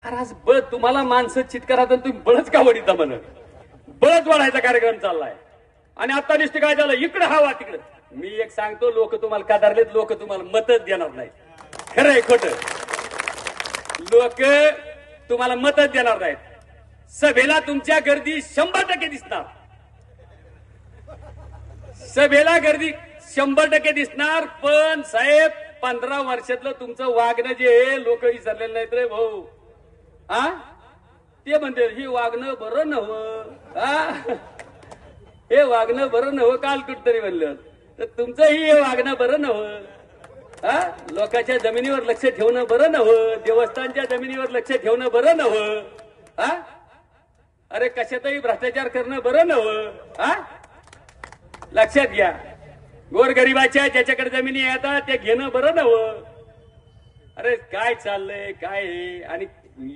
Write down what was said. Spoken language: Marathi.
अरे आज बळ तुम्हाला माणसं चितकरात तुम्ही बळच का वडीता म्हण बळच वाढायचा कार्यक्रम चाललाय आणि आता नुसते काय झालं इकडे हवा तिकडे. मी एक सांगतो लोक तुम्हाला कादारलेत लोक तुम्हाला मतच देणार नाही. खरं आहे खोटं? लोक तुम्हाला मतच देणार नाहीत. सभेला तुमच्या गर्दी 100% दिसणार. सभेला गर्दी 100% दिसणार. पण साहेब 15 वर्षातलं तुमचं वागणं जे लोक विसरलेलं नाहीत रे भाऊ. हा ते म्हणते हे वागणं बरं नव्हतं. हे वागणं बरं नव्हतं काल कुठतरी म्हणलं तर तुमचंही हे वागणं बरं नव्हतं. लोकांच्या जमिनीवर लक्ष ठेवणं बरं नव्हतं. देवस्थानच्या जमिनीवर लक्ष ठेवणं बरं नव्हतं. अरे कशातही भ्रष्टाचार करणं बरं नव्हतं. लक्षात घ्या गोरगरिबाच्या ज्याच्याकडे जमिनी येतात ते घेणं बरं नव्हतं. अरे काय चाललंय काय हे आणि